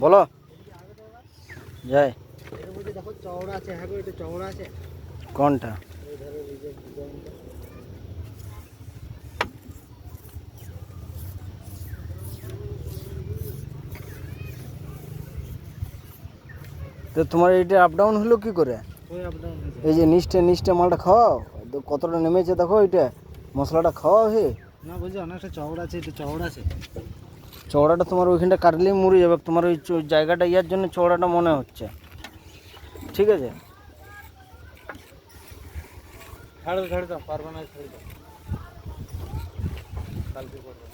বলো যাই। দেখো চওড়া আছে, হ্যাঁ এটা চওড়া আছে। কোনটা? তো তোমার এইটা আপ ডাউন হলো কি করে? এই যে নিচটা মালটা খাওয়াও, কতটা নেমেছে দেখো। এইটা মশলাটা খাওয়াও হে না, বলছি অনেকটা চওড়া আছে, এটা চওড়া আছে। চওড়াটা তোমার ওইখানটা কাটলেই মরে যাবে, তোমার ওই জায়গাটা ইয়ার জন্য চওড়াটা মনে হচ্ছে। ঠিক আছে, ছাড় দাও, পারবো না, ছেড়ে দাও, কালকে করবো।